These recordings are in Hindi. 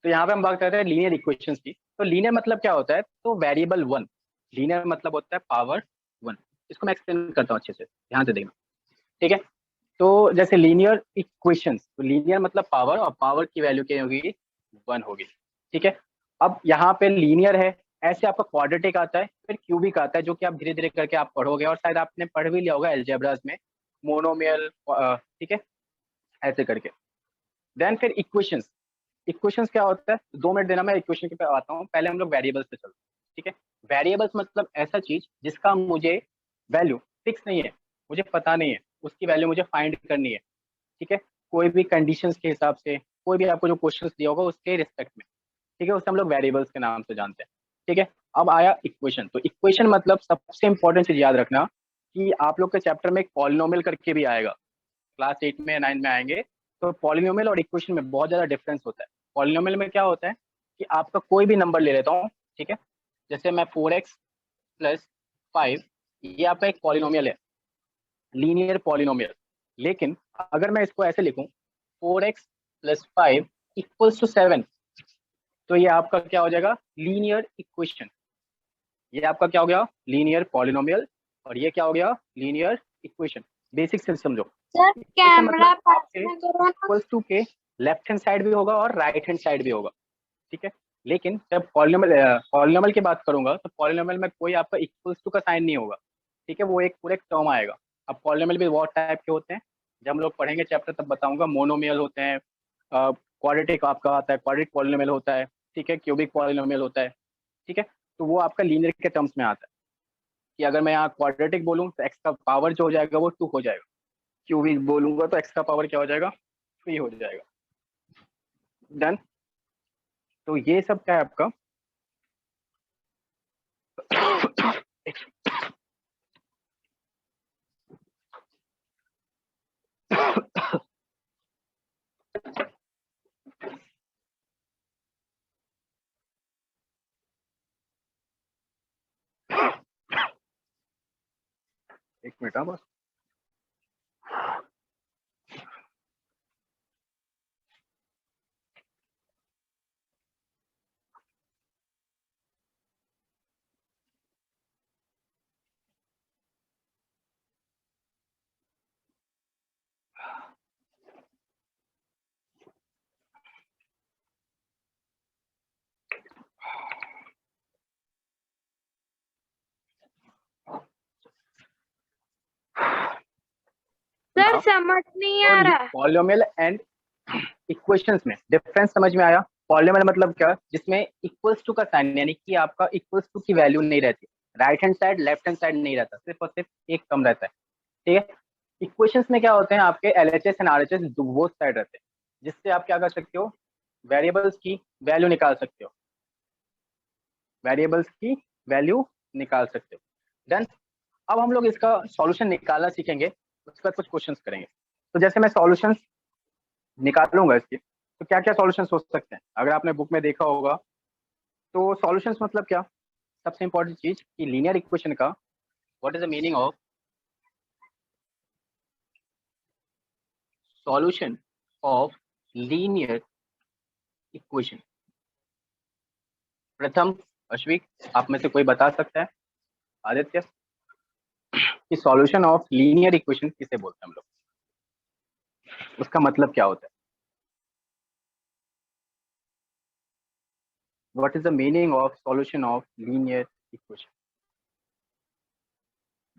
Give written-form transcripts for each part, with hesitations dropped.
तो यहाँ पे हम बात कर रहे हैं लीनियर इक्वेशंस की। तो लीनियर मतलब क्या होता है, तो वेरिएबल वन। लीनियर मतलब होता है पावर वन। इसको मैं एक्सप्लेन करता हूँ अच्छे से, ध्यान से देखना। ठीक है, तो जैसे लीनियर इक्वेशंस, तो लीनियर मतलब पावर, और पावर की वैल्यू क्या होगी, वन होगी। ठीक है, अब यहाँ पे लीनियर है, ऐसे आपका क्वाड्रेटिक आता है, फिर क्यूबिक आता है, जो कि आप धीरे धीरे करके आप पढ़ोगे, और शायद आपने पढ़ भी लिया होगा अलजेब्रास में, मोनोमियल। ठीक है, ऐसे करके। देन फिर इक्वेशंस। इक्वेशंस क्या होता है, 2 मिनट देना, मैं इक्वेशन पे आता हूँ, पहले हम लोग वेरिएबल्स पे चलते हैं। ठीक है, वेरिएबल्स मतलब ऐसा चीज जिसका मुझे वैल्यू फिक्स नहीं है, मुझे पता नहीं है, उसकी वैल्यू मुझे फाइंड करनी है। ठीक है, कोई भी कंडीशंस के हिसाब से, कोई भी आपको जो क्वेश्चंस दिया होगा उसके रिस्पेक्ट में। ठीक है, उसे हम लोग वेरिएबल्स के नाम से जानते हैं। ठीक है, अब आया इक्वेशन। तो इक्वेशन मतलब सबसे इंपॉर्टेंट चीज याद रखना कि आप लोग के चैप्टर में एक पॉलिनोमियल करके भी आएगा, क्लास 8 में 9 में आएंगे। तो पॉलिनोमियल और इक्वेशन में बहुत ज्यादा डिफरेंस होता है। पॉलिनोमियल में क्या होता है कि आपका कोई भी नंबर ले लेता हूँ, ठीक है, जैसे मैं 4x+5, ये आपका एक पॉलिनोमियल है, लीनियर पॉलिनोमियल। लेकिन अगर मैं इसको ऐसे लिखूं, 4x+5 = 7, तो ये आपका क्या हो जाएगा, लीनियर इक्वेशन। ये आपका क्या हो गया, लीनियर पॉलिनोमियल, और ये क्या हो गया, लीनियर इक्वेशन। बेसिक से समझो, सर इक्वेशन कैमरा मतलब पास आपके में करो ना। इक्वल्स टू के लेफ्ट हैंड साइड भी होगा और राइट हैंड साइड भी होगा। ठीक है, लेकिन जब पॉलिनोमियल की बात करूंगा, तो पॉलिनोमियल में कोई आपका इक्वल्स टू का साइन नहीं होगा। ठीक है, वो एक पूरे टर्म आएगा। अब पॉलिनोमियल भी बहुत टाइप के होते हैं, जब हम लोग पढ़ेंगे चैप्टर तब बताऊंगा। मोनोमियल होते हैं, क्वाड्रेटिक आपका आता है, क्वाड्रेटिक पॉलिनोमियल होता है, ठीक है, क्यूबिक पॉलिनोमियल होता है। ठीक है, तो वो आपका लीनियर के टर्म्स में आता है कि अगर मैं यहाँ क्वाड्रेटिक बोलूँ तो एक्स का पावर जो हो जाएगा वो 2 हो जाएगा, क्यूबिक बोलूंगा तो एक्स का पावर क्या हो जाएगा, 3 हो जाएगा। डन। तो ये सब क्या है आपका एक मिनट, हाँ बस। सर समझ नहीं आ तो रहा। पॉलिनोमियल एंड इक्वेशंस में डिफरेंस समझ में आया। पॉलिनोमियल मतलब क्या, जिसमें इक्वल्स टू का साइन, यानी कि आपका इक्वल्स टू की वैल्यू नहीं रहती, right hand side left hand side नहीं रहता, सिर्फ और सिर्फ एक टर्म रहता है। ठीक है, इक्वेशंस में क्या होते हैं, आपके एलएचएस एंड आरएचएस वो साइड रहते हैं, जिससे आप क्या कर सकते हो, वेरिएबल्स की वैल्यू निकाल सकते हो, वेरिएबल्स की वैल्यू निकाल सकते हो। डन। अब हम लोग इसका सॉल्यूशन निकालना सीखेंगे, उसके बाद कुछ क्वेश्चंस करेंगे। तो जैसे मैं सॉल्यूशंस निकालूंगा इसके, तो क्या क्या सॉल्यूशंस हो सकते हैं, अगर आपने बुक में देखा होगा। तो सॉल्यूशंस मतलब क्या, सबसे इंपॉर्टेंट चीज कि लीनियर इक्वेशन का what is the meaning of solution of linear equation. प्रथम अश्विक, आप में से कोई बता सकता है, आदित्य, कि सॉल्यूशन ऑफ लीनियर इक्वेशन किसे बोलते हैं हम लोग, उसका मतलब क्या होता है, what is the meaning of solution of linear equation.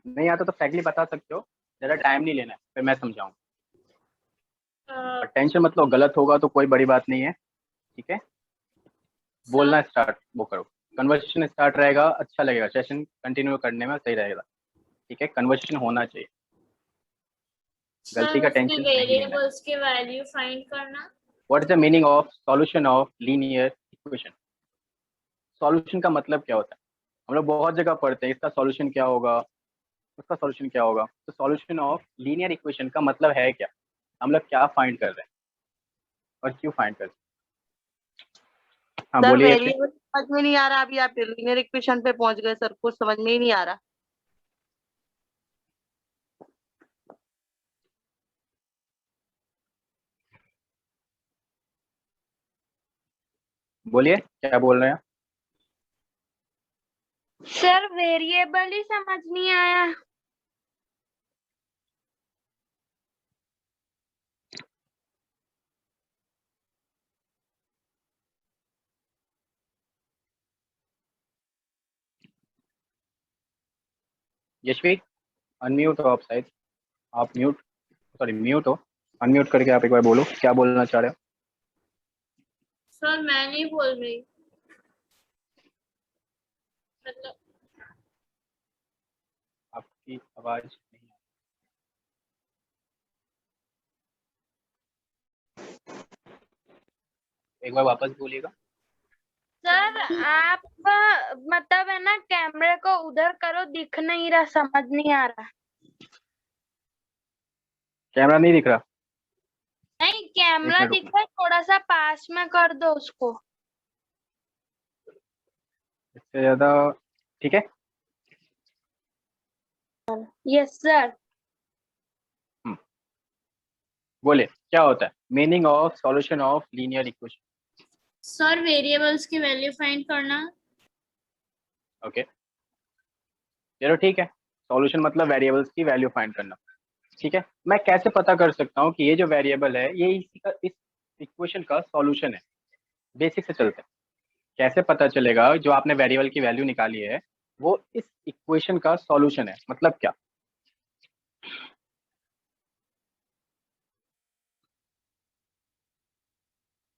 नहीं आता तो फ्रैंकली बता सकते हो, ज़्यादा टाइम नहीं लेना है, फिर मैं समझाऊंगा। और टेंशन मत लो, गलत होगा तो कोई बड़ी बात नहीं है। ठीक है, बोलना स्टार्ट वो करो, कन्वर्सेशन स्टार्ट रहेगा, अच्छा लगेगा, सेशन कंटिन्यू करने में सही रहेगा। ठीक है, कन्वर्सेशन होना चाहिए, गलती सर का उसके टेंशन नहीं लेना है। वेरिएबल्स के वैल्यू फाइंड करना। What is the meaning of solution of linear equation. Solution का मतलब क्या होता है, हम लोग बहुत जगह पढ़ते हैं, इसका सॉल्यूशन क्या होगा, उसका सॉल्यूशन क्या होगा। तो सॉल्यूशन ऑफ लीनियर इक्वेशन का मतलब है क्या, हम लोग क्या फाइंड कर रहे हैं और क्यों फाइंड कर रहे हैं। हाँ सर बोलिए यशवी। वेरिएबल समझ में नहीं आ रहा, अभी आप लीनियर इक्वेशन पे पहुंच गए सर, कुछ समझ में ही नहीं आ रहा। बोलिए क्या बोल रहे हैं? सर वेरिएबल ही समझ नहीं आया। यशवी अनम्यूट हो आप शायद, आप म्यूट, सॉरी म्यूट हो, अनम्यूट करके आप एक बार बोलो क्या बोलना चाह रहे हो। सर मैं नहीं बोल रही, मतलब आपकी आवाज नहीं आ रही। एक बार वापस बोलिएगा। सर आप मतलब है ना, कैमरे को उधर करो, दिख नहीं रहा, समझ नहीं आ रहा। कैमरा नहीं दिख रहा? नहीं, एक कैमरा मिनट दिख रुको, रहा है, थोड़ा सा पास में कर दो उसको। इससे ज्यादा ठीक है। Yes sir. हम्म, बोले क्या होता है meaning of solution of linear equation. Sir variables की वैल्यू फाइंड करना। ओके चलो ठीक है, सॉल्यूशन मतलब वेरिएबल्स की वैल्यू फाइंड करना। ठीक है, मैं कैसे पता कर सकता हूँ कि ये जो वेरिएबल है ये इसी का, इस इक्वेशन का सॉल्यूशन है? बेसिक से चलते हैं। कैसे पता चलेगा जो आपने वेरिएबल की वैल्यू निकाली है वो इस इक्वेशन का सॉल्यूशन है? मतलब क्या?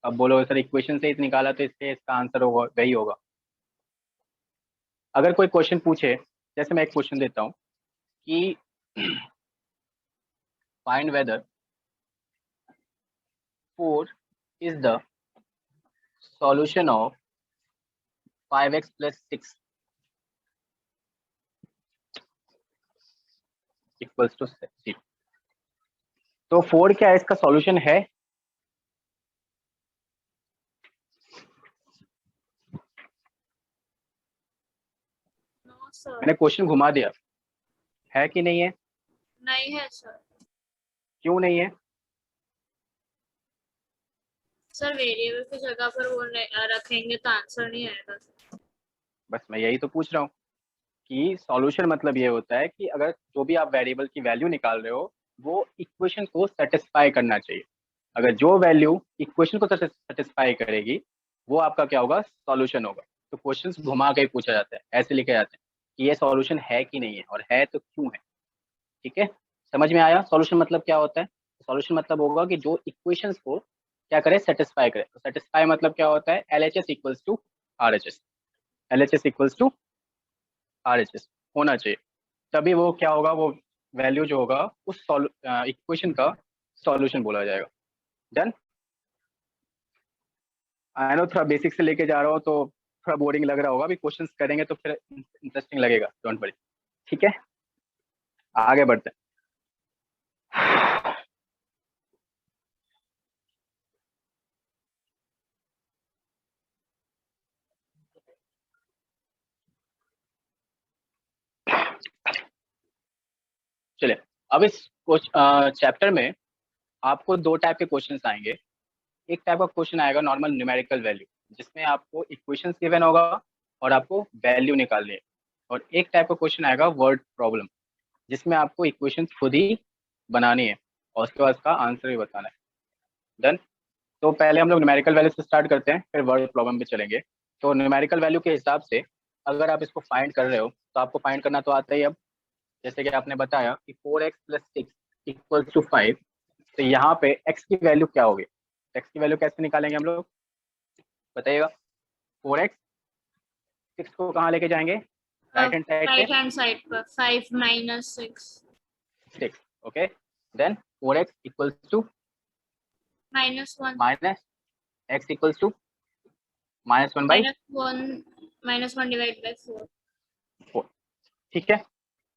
अब बोलो सर इक्वेशन से ही निकाला तो इससे इसका आंसर होगा, वही होगा। अगर कोई क्वेश्चन पूछे, जैसे मैं एक क्वेश्चन देता हूँ कि find whether 4 is the solution of 5x plus 6 equals to 0। तो 4 क्या है, इसका सॉल्यूशन है? नो सर, मैंने क्वेश्चन घुमा दिया, है कि नहीं है? नहीं है सर। क्यों नहीं है? सर वेरिएबल की जगह पर वो रखेंगे तो आंसर नहीं आएगा। बस मैं यही तो पूछ रहा हूँ कि सॉल्यूशन मतलब ये होता है कि अगर जो भी आप वेरिएबल की वैल्यू निकाल रहे हो वो इक्वेशन को सेटिस्फाई करना चाहिए। अगर जो वैल्यू इक्वेशन को सेटिस्फाई करेगी वो आपका क्या होगा, सॉल्यूशन होगा। तो क्वेश्चंस घुमा के ही पूछा जाता है, ऐसे लिखे जाते हैं कि ये सॉल्यूशन है कि नहीं है, और है तो क्यों है। ठीक है, समझ में आया सॉल्यूशन मतलब क्या होता है? सॉल्यूशन मतलब होगा कि जो इक्वेशंस को क्या करे, सेटिस्फाई करे। तो सेटिस्फाई मतलब क्या होता है, L H S equals to R H S, L H S equals to R H S होना चाहिए। तभी वो क्या होगा, वो वैल्यू जो होगा उस इक्वेशन का सॉल्यूशन बोला जाएगा। डन। आई नो थोड़ा बेसिक से लेके जा रहा हूँ तो थोड़ा बोरिंग लग रहा होगा, अभी क्वेश्चंस करेंगे तो फिर इंटरेस्टिंग लगेगा, डोंट वरी। ठीक है, आगे बढ़ते हैं। चलिए, अब इस चैप्टर में आपको दो टाइप के क्वेश्चंस आएंगे। एक टाइप का क्वेश्चन आएगा नॉर्मल न्यूमेरिकल वैल्यू, जिसमें आपको इक्वेशंस गिवन होगा और आपको वैल्यू निकालनी है। और एक टाइप का क्वेश्चन आएगा वर्ड प्रॉब्लम, जिसमें आपको इक्वेशंस खुद ही बनानी है और उसके बाद उसका आंसर भी बताना है। डन। तो पहले हम लोग न्यूमेरिकल वैल्यू से स्टार्ट करते हैं, फिर वर्ड प्रॉब्लम पे चलेंगे। तो न्यूमेरिकल वैल्यू के हिसाब से अगर आप इसको फाइंड कर रहे हो तो आपको फाइंड करना तो आता ही। अब जैसे कि आपने बताया कि 4x प्लस 6 इक्वल टू 5, तो यहाँ पे x की वैल्यू क्या होगी? x की वैल्यू कैसे निकालेंगे हम लोग, बताइएगा। 4x, 6 को कहाँ लेके जाएंगे, राइट हैंड साइड पे, राइट हैंड साइड पर 5 minus 6 6। Okay, then 4x equals to -1 minus x equals to -1 by -1 divide by 4। 4। ठीक है,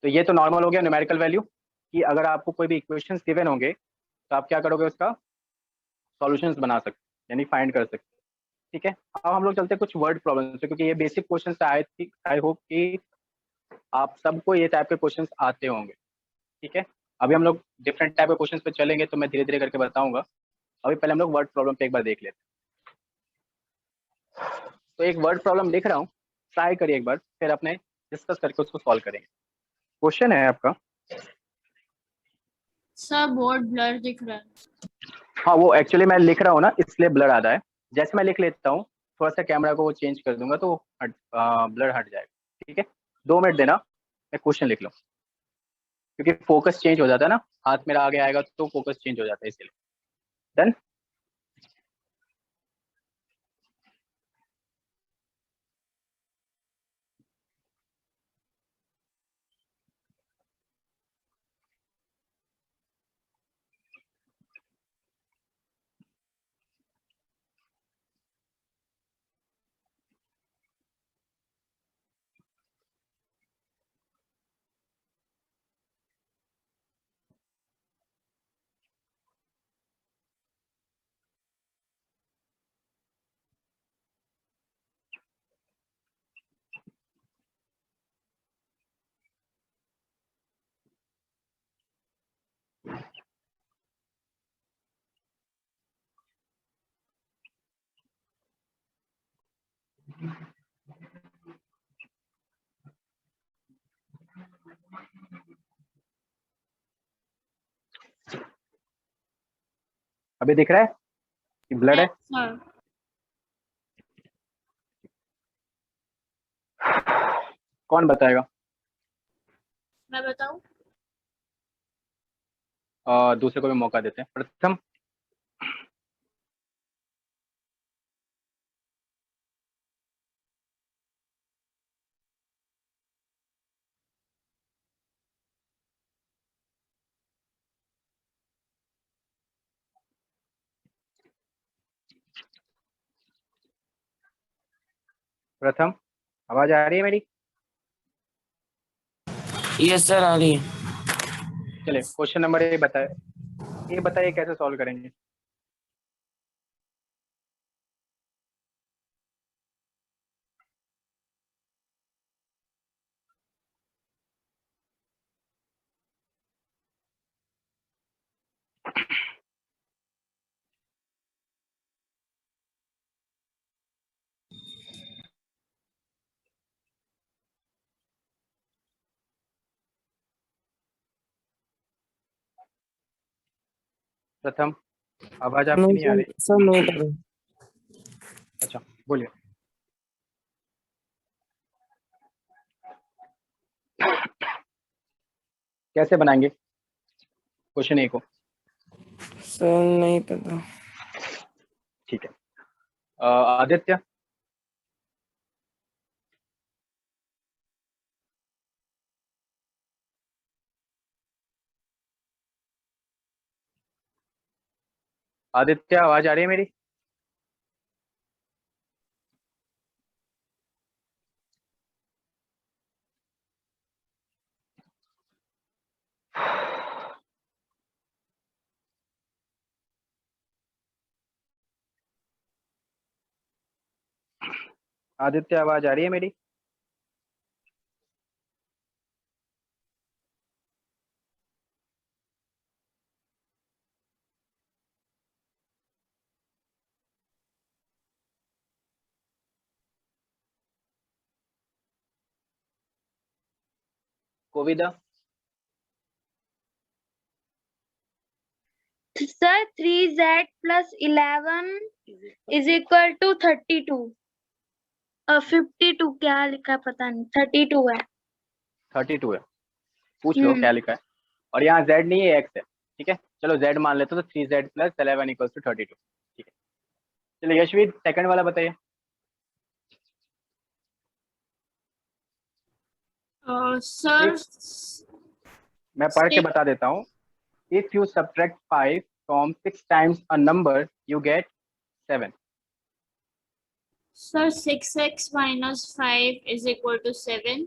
तो ये तो नॉर्मल हो गया न्यूमेरिकल वैल्यू, कि अगर आपको कोई भी इक्वेशंस गिवन होंगे तो आप क्या करोगे, उसका सॉल्यूशंस बना सकते हैं, यानी फाइंड कर सकते हैं। ठीक है, अब हम लोग चलते हैं कुछ वर्ड प्रॉब्लम से, क्योंकि ये बेसिक क्वेश्चन आई होप कि आप सबको ये टाइप के क्वेश्चंस आते होंगे। ठीक है, अभी हम लोग डिफरेंट टाइप के क्वेश्चंस पे चलेंगे तो मैं धीरे धीरे करके बताऊंगा। अभी पहले हम लोग वर्ड प्रॉब्लम पे एक बार देख लेते तो एक वर्ड प्रॉब्लम लिख रहा हूँ, ट्राई करिए एक बार, फिर अपने डिस्कस करके उसको सॉल्व करेंगे। क्वेश्चन है आपका। सर बोर्ड ब्लर दिख रहा है। हाँ वो एक्चुअली मैं लिख रहा हूँ ना, इसलिए ब्लर आता है। जैसे मैं लिख लेता हूँ, थोड़ा सा कैमरा को चेंज कर दूंगा तो ब्लर हट जाएगा। ठीक है, 2 मिनट देना, मैं क्वेश्चन लिख लूँ, क्योंकि फोकस चेंज हो जाता है ना, हाथ मेरा आगे आएगा तो फोकस चेंज हो जाता है, इसलिए। डन। अभी दिख रहा है कि ब्लड है? सर कौन बताएगा? मैं बताऊं? दूसरे को भी मौका देते हैं। प्रथम। प्रथम, आवाज आ रही है मेरी? यस सर आ रही है। चलिए क्वेश्चन नंबर ए बताए, ये बताइए कैसे सॉल्व करेंगे। प्रथम, आवाज आपकी नहीं आ नहीं रही। सर नहीं कर रहे। अच्छा बोलिए। कैसे बनाएंगे क्वेश्चन ए को? सर नहीं पता। ठीक है, आदित्य। आदित्य, आवाज आ रही है मेरी? आदित्य, आवाज आ रही है मेरी? Kovida. Sir 3z plus 11 is equal to 32 और 52 क्या लिखा है पता नहीं, 32 है। 32 है, पूछ लो क्या लिखा है। और यहाँ z नहीं है, x है। ठीक है, चलो z मान लेते हो, तो 3z plus 11 equals to 32। ठीक है, चलो यशवीर सेकंड वाला बताइए। सर मैं पढ़ के बता देता हूँ। If you subtract 5 from 6 times a number you get 7। Sir 6x minus 5 is equal to 7।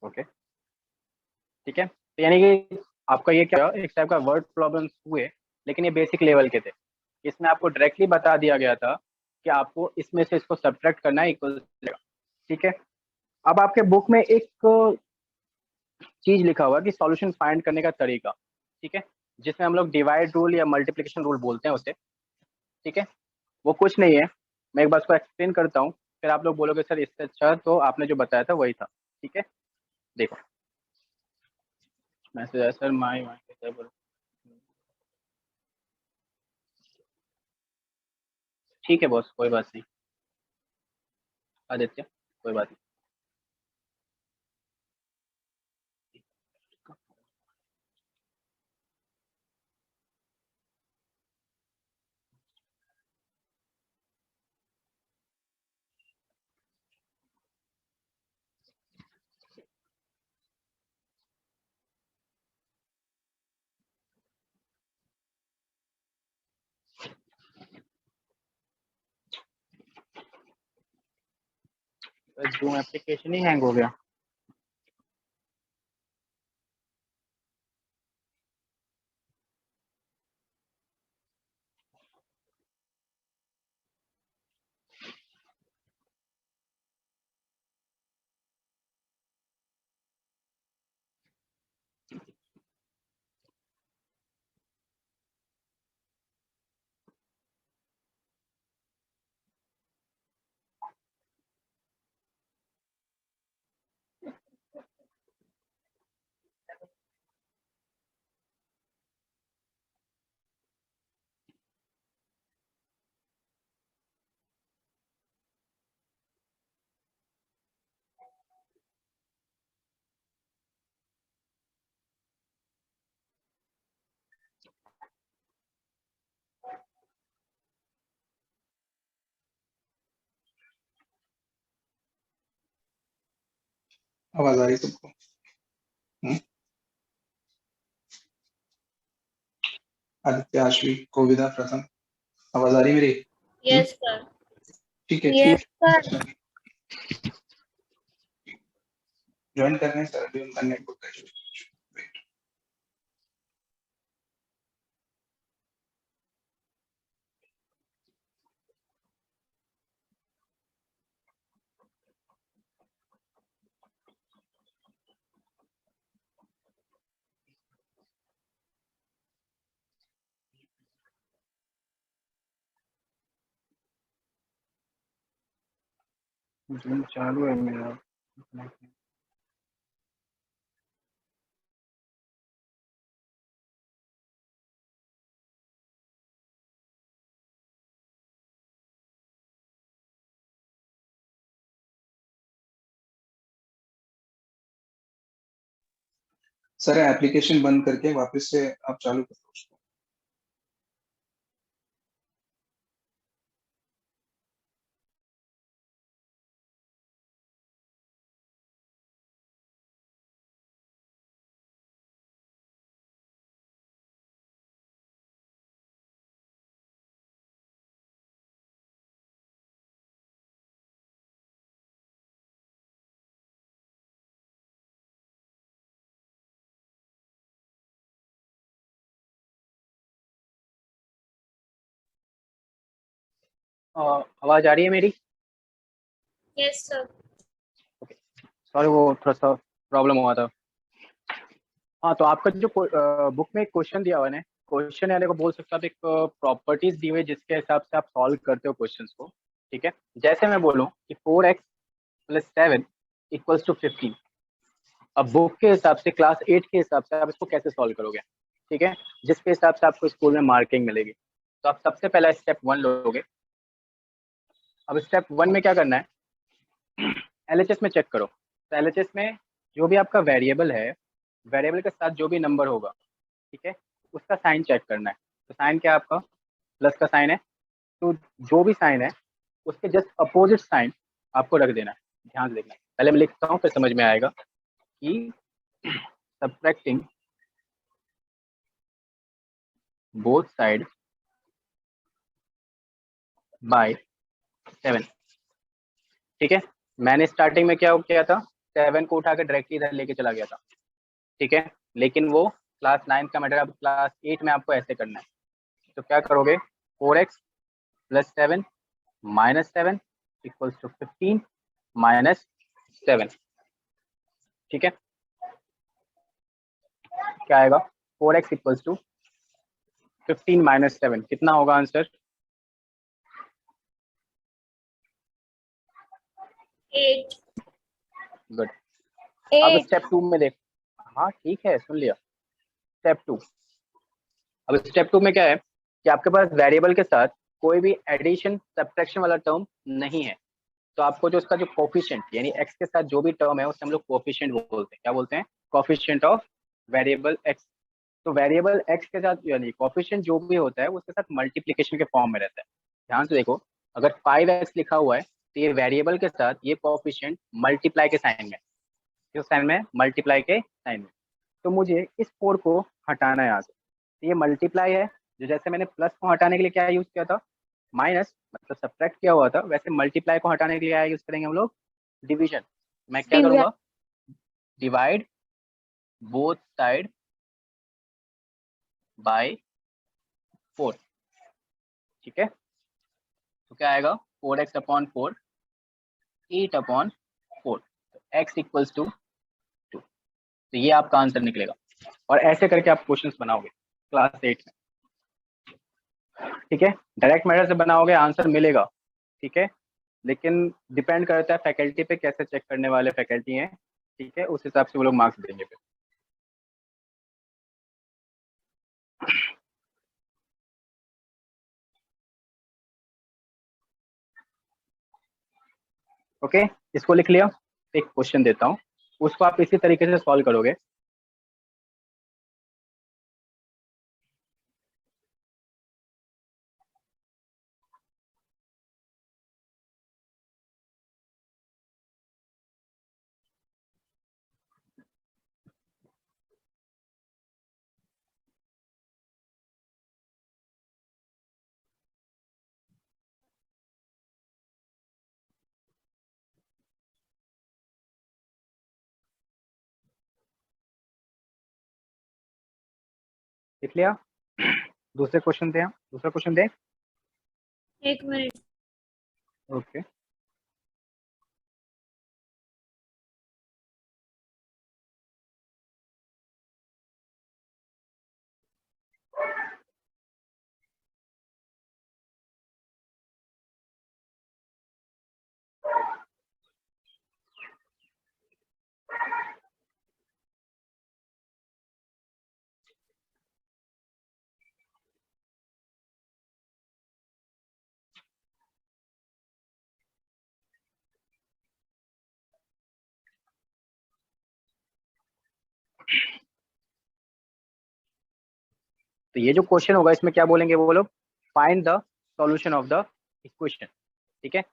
Okay, ठीक है, तो यानी कि आपका ये क्या, एक टाइप का वर्ड प्रॉब्लम्स हुए, लेकिन ये बेसिक लेवल के थे। इसमें आपको डायरेक्टली बता दिया गया था कि आपको इसमें से इसको सब्ट्रैक्ट करना है, इक्वल। ठीक है, अब आपके बुक में एक चीज लिखा हुआ कि सॉल्यूशन फाइंड करने का तरीका। ठीक है, जिसमें हम लोग डिवाइड रूल या मल्टीप्लिकेशन रूल बोलते हैं उसे। ठीक है, वो कुछ नहीं है, मैं एक बार उसको एक्सप्लेन करता हूँ, फिर आप लोग बोलोगे सर इससे अच्छा तो आपने जो बताया था वही था। ठीक है, देखो मैसेज आया सर माई माई बोलो। ठीक है बॉस, कोई बात नहीं आदित्य, कोई बात नहीं। जूम एप्लीकेशन ही हैंग हो गया। आवाज आ रही सबको? आदित्य, आश्वी, कोविदा, प्रथम, आवाज आ रही मेरी? Yes sir. ठीक है, यस सर। ज्वाइन करने हैं सर, अभी उनका नेटवर्क का इशू। जूम चालू है मेरा। सर एप्लीकेशन बंद करके वापस से आप चालू करो उसको। आवाज आ रही है मेरी? Yes sir. सॉरी वो थोड़ा सा प्रॉब्लम हुआ था। हाँ तो आपका जो बुक में एक क्वेश्चन दिया हुआ है, क्वेश्चन यानी को बोल सकते हो आप, एक प्रॉपर्टीज दी हुई है जिसके हिसाब से आप सॉल्व करते हो क्वेश्चंस को। ठीक है, जैसे मैं बोलूँ कि 4x + 7 = 15। अब बुक के हिसाब से, क्लास 8 के हिसाब से आप इसको कैसे सॉल्व करोगे? ठीक है, जिसके हिसाब से आपको स्कूल में मार्किंग मिलेगी। तो आप सबसे पहला स्टेप 1 लोगे। अब स्टेप 1 में क्या करना है, LHS में चेक करो। तो LHS में जो भी आपका वेरिएबल है, वेरिएबल के साथ जो भी नंबर होगा, ठीक है, उसका साइन चेक करना है। तो साइन क्या है आपका? प्लस का साइन है, तो जो भी साइन है उसके जस्ट अपोजिट साइन आपको रख देना है। ध्यान से देखना, पहले मैं लिखता हूँ फिर समझ में आएगा कि सब्ट्रैक्टिंग बोथ साइड बाय 7। ठीक है, मैंने स्टार्टिंग में क्या किया था, 7 को उठा के डायरेक्टली इधर लेके चला गया था। ठीक है, लेकिन वो क्लास 9 का मैटर, अब क्लास 8 में आपको ऐसे करना है। तो क्या करोगे, 4x + 7 - 7 = 15 - 7। ठीक है, क्या आएगा, 4x = 15 - 7 कितना होगा आंसर? 8. गुड। अब 8. स्टेप 2 में देख, हाँ ठीक है, सुन लिया। स्टेप 2, अब स्टेप 2 में क्या है कि आपके पास वेरिएबल के साथ कोई भी एडिशन सब्ट्रैक्शन वाला टर्म नहीं है, तो आपको जो उसका जो कोफिशिएंट यानी x के साथ जो भी टर्म है उसे हम लोग कोफिशिएंट बोलते हैं। क्या बोलते हैं? Coefficient of variable x। तो वेरिएबल x के साथ यानी कोफिशिएंट जो भी होता है उसके साथ मल्टीप्लिकेशन के फॉर्म में रहता है। ध्यान से देखो, अगर 5x लिखा हुआ है तो ये वेरिएबल के साथ ये कोफिशिएंट मल्टीप्लाई के साइन में, किस साइन में? मल्टीप्लाई के साइन में। तो मुझे इस 4 को हटाना है यहाँ से। तो ये मल्टीप्लाई है, जो जैसे मैंने प्लस को हटाने के लिए क्या यूज किया था? माइनस, मतलब सब्ट्रैक्ट किया हुआ था, वैसे मल्टीप्लाई को हटाने के लिए यूज करेंगे हम लोग डिवीजन। मैं क्या करूंगा? Divide both side by 4। ठीक है, तो क्या आएगा? 4x upon 4, 8 upon 4, x equals to 2। तो ये आपका आंसर निकलेगा। और ऐसे करके आप क्वेश्चंस बनाओगे क्लास 8 में। ठीक है, डायरेक्ट मेथड से बनाओगे आंसर मिलेगा। ठीक है, लेकिन डिपेंड करता है फैकल्टी पे, कैसे चेक करने वाले फैकल्टी हैं। ठीक है, उस हिसाब से वो लोग मार्क्स देंगे फिर। ओके, इसको लिख लिया। एक क्वेश्चन देता हूँ, उसको आप इसी तरीके से सॉल्व करोगे। लिख लिया? दूसरे क्वेश्चन दे, दूसरा क्वेश्चन दे। 1 मिनट. ओके, तो ये जो क्वेश्चन होगा इसमें क्या बोलेंगे वो लोग? Find the solution of the equation. ठीक है,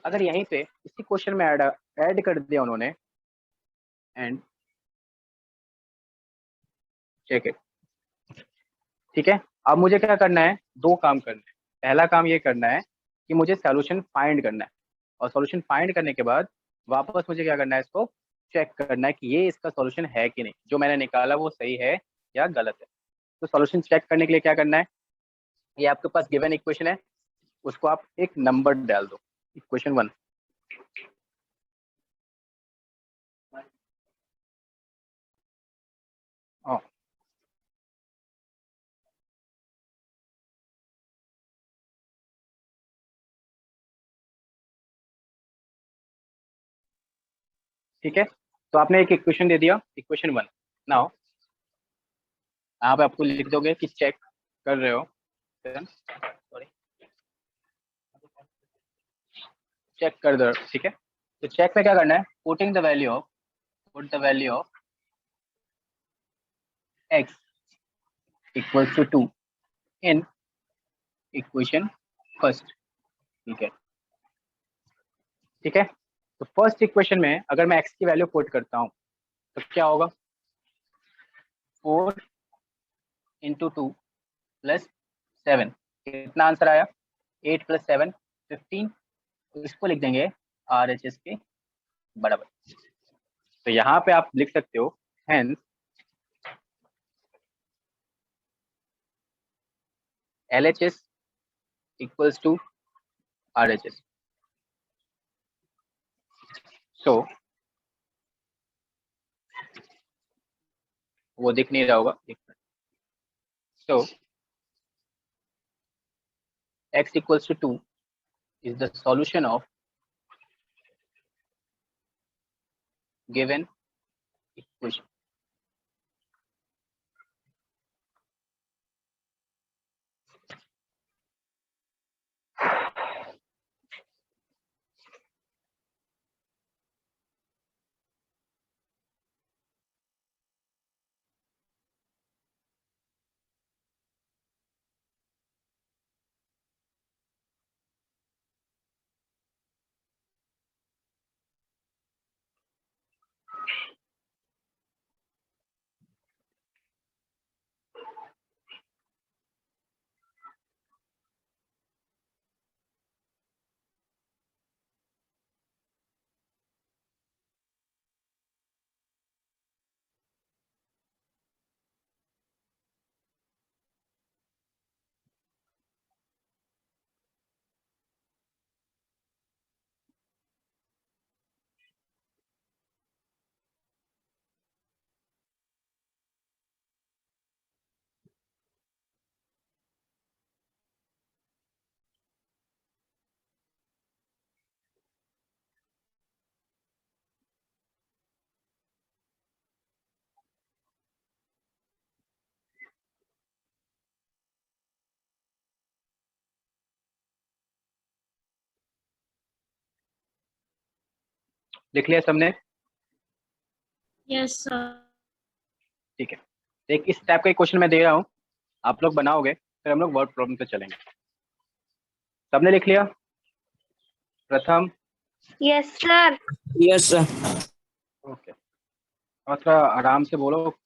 अगर यहीं पे इसी क्वेश्चन में ऐड कर दिया उन्होंने एंड चेक इट। ठीक है, अब मुझे क्या करना है? 2 काम करना है। पहला काम ये करना है कि मुझे सॉल्यूशन फाइंड करना है, और सॉल्यूशन फाइंड करने के बाद वापस मुझे क्या करना है? इसको चेक करना है कि ये इसका सॉल्यूशन है कि नहीं, जो मैंने निकाला वो सही है या गलत है। तो सॉल्यूशन चेक करने के लिए क्या करना है? ये आपके पास गिवन इक्वेशन है, उसको आप एक नंबर डाल दो, इक्वेशन 1। हाँ, ठीक है, तो आपने एक इक्वेशन दे दिया, इक्वेशन 1। नाउ यहाँ पे आपको लिख दोगे कि चेक कर रहे हो, सॉरी, चेक कर दो। ठीक है, तो चेक में क्या करना है? Put the value of x equals to 2 in equation first. ठीक है, ठीक है, तो फर्स्ट इक्वेशन में अगर मैं x की वैल्यू पुट करता हूँ तो क्या होगा? 4 इंटू 2 प्लस 7, कितना आंसर आया? 8 प्लस 7 15। तो इसको लिख देंगे RHS के बराबर। तो यहाँ पे आप लिख सकते हो hence LHS equals to RHS। So वो दिख नहीं रहा होगा, So x equals to 2 is the solution of given equation. लिख लिया सबने? Yes sir. ठीक है, एक इस टाइप का क्वेश्चन मैं दे रहा हूँ, आप लोग बनाओगे, फिर हम लोग वर्ड प्रॉब्लम पे चलेंगे। सबने लिख लिया? प्रथम? Yes sir. Yes sir. Okay, और थोड़ा आराम से बोलो,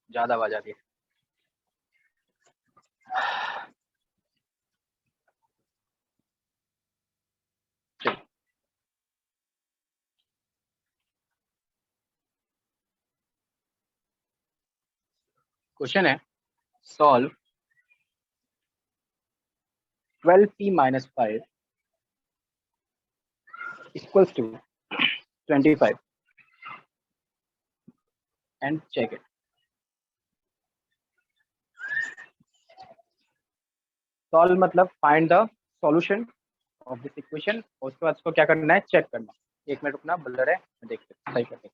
ज्यादा आवाज आ रही है। क्वेश्चन है, solve 12p minus 5 equals to 25 and check it. Solve मतलब find the solution of this equation, और उसके बाद उसको क्या करना है, चेक करना। एक मिनट रुकना, ब्लर है, मैं देखते सही करते।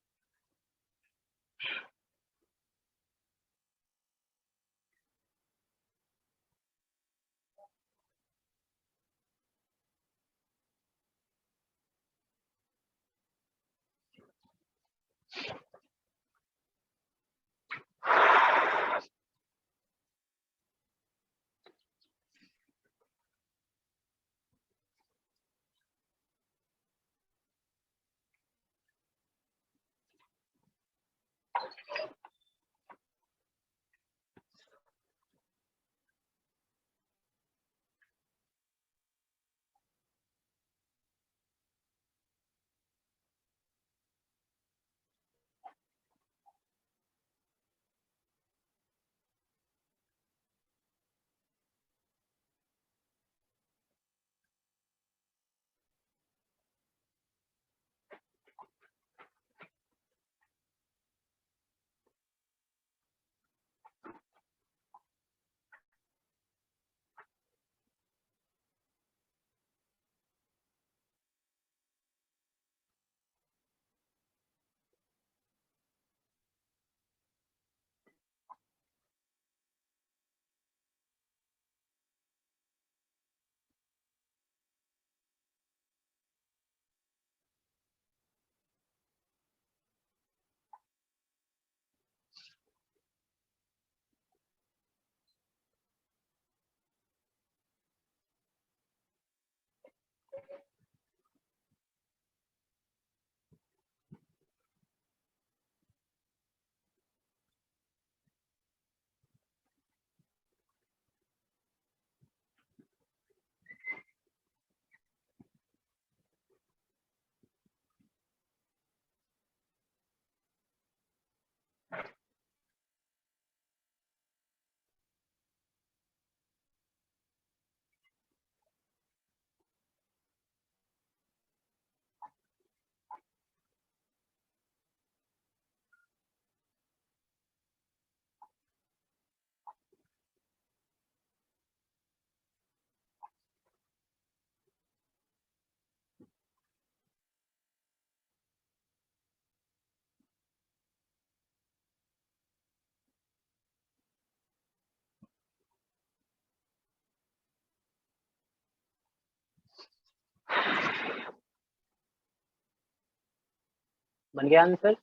बन गया आंसर?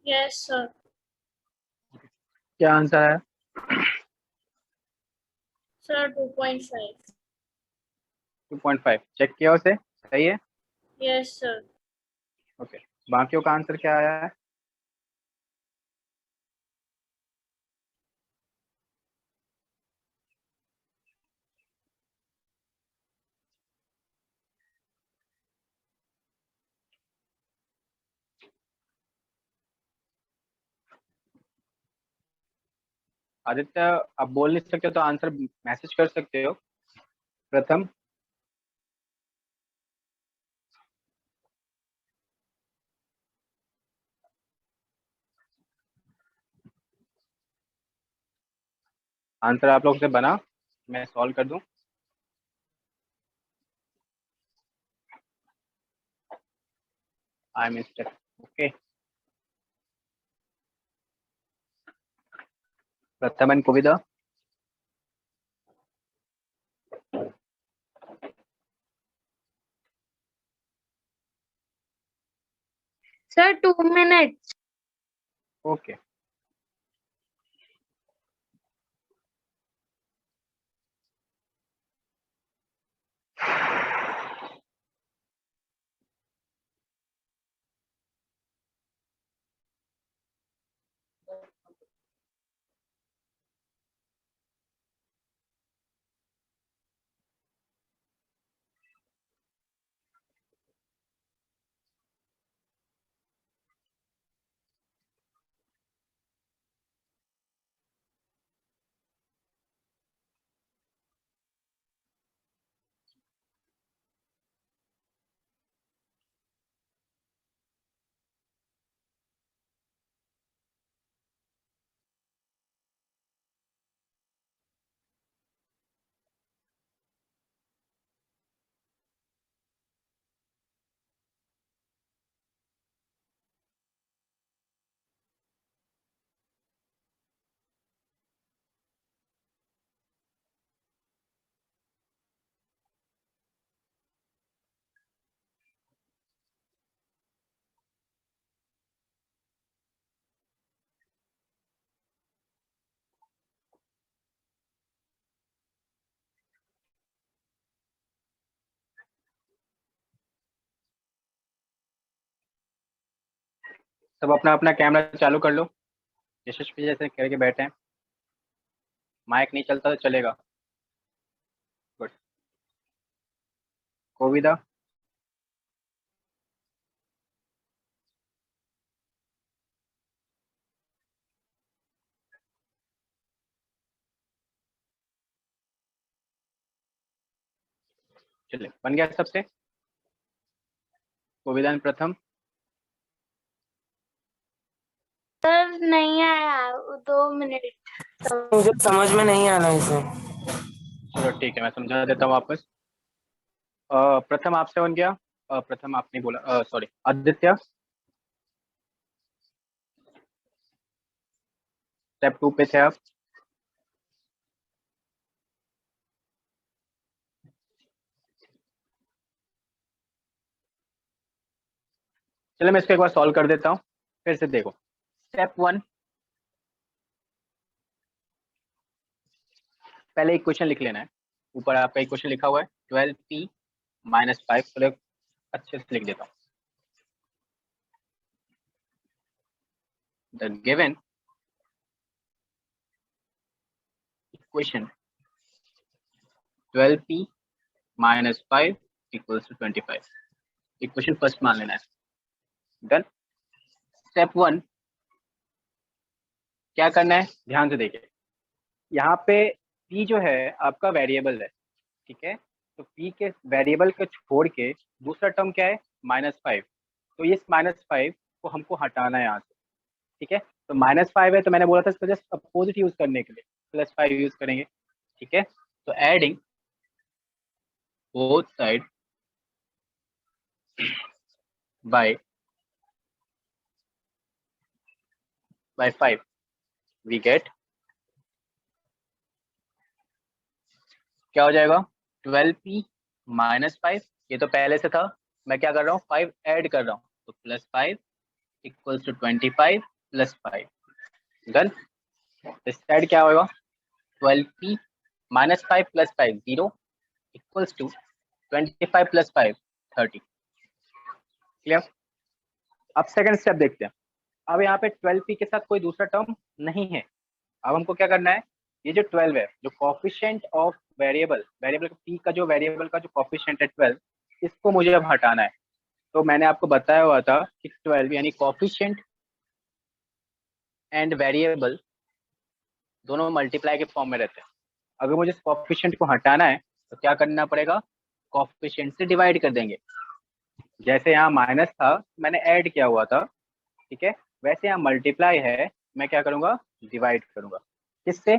Yes sir. क्या आंसर है? सर 2.5। 2.5 चेक किया उसे, सही है? Yes sir. ओके, बाकियों का आंसर क्या आया है? आदित्य, आप बोल नहीं सकते तो आंसर मैसेज कर सकते हो। प्रथम, आंसर आप लोग से बना, मैं सॉल्व कर दूं? I mistake. ओके, प्रथम and Kavita. Sir 2 minutes. Okay, सब अपना अपना कैमरा चालू कर लो, यशस्वी जैसे करके बैठे हैं। माइक नहीं चलता तो चलेगा। गुड। कोविदा, चलिए बन गया सबसे? कोविदा ने प्रथम। सर नहीं आया 2 minute. मुझे समझ में नहीं आ रहा है सर। चलो ठीक है, मैं समझा देता हूँ वापस। प्रथम आपसे बन गया। प्रथम आपने बोला, सॉरी आदित्य, स्टेप 2 पे थे आप। चलो मैं इसको एक बार सॉल्व कर देता हूँ, फिर से देखो। स्टेप 1, पहले एक क्वेश्चन लिख लेना है। ऊपर आपका एक क्वेश्चन लिखा हुआ है 12p - 5, चलो अच्छे से लिख देता हूँ। The given equation 12p - 5 = 25। Equation first मान लेना है। डन। स्टेप 1, क्या करना है ध्यान से देखिए। यहाँ पे p जो है आपका वेरिएबल है, ठीक है? तो p के वेरिएबल को छोड़ के दूसरा टर्म क्या है? -5। तो इस -5 को हमको हटाना है यहाँ से, ठीक है? तो -5 है तो मैंने बोला था इसको जस्ट अपोजिट यूज करने के लिए +5 यूज करेंगे, ठीक है? तो adding both side by 5 we get क्या हो जाएगा 12p माइनस 5, ये तो पहले से था, मैं क्या कर रहा हूँ 5 ऐड कर रहा हूँ, तो plus 5 equals to 25 plus 5 done. इस साइड क्या होगा 12p minus 5 plus 5 0 equals to 25 plus 5 30। Clear. अब सेकंड स्टेप देखते हैं। अब यहाँ पे 12p के साथ कोई दूसरा टर्म नहीं है। अब हमको क्या करना है, ये जो 12 है, जो कोफिशिएंट ऑफ वेरिएबल p का जो वेरिएबल का जो कोफिशिएंट है 12, इसको मुझे अब हटाना है। तो मैंने आपको बताया हुआ था कि 12 यानी कोफिशिएंट एंड वेरिएबल दोनों मल्टीप्लाई के फॉर्म में रहते हैं। अगर मुझे कोफिशिएंट को हटाना है तो क्या करना पड़ेगा, कोफिशिएंट से डिवाइड कर देंगे। जैसे यहाँ माइनस था मैंने ऐड किया हुआ था, ठीक है, वैसे यहाँ मल्टीप्लाई है, मैं क्या करूंगा डिवाइड करूंगा। किससे,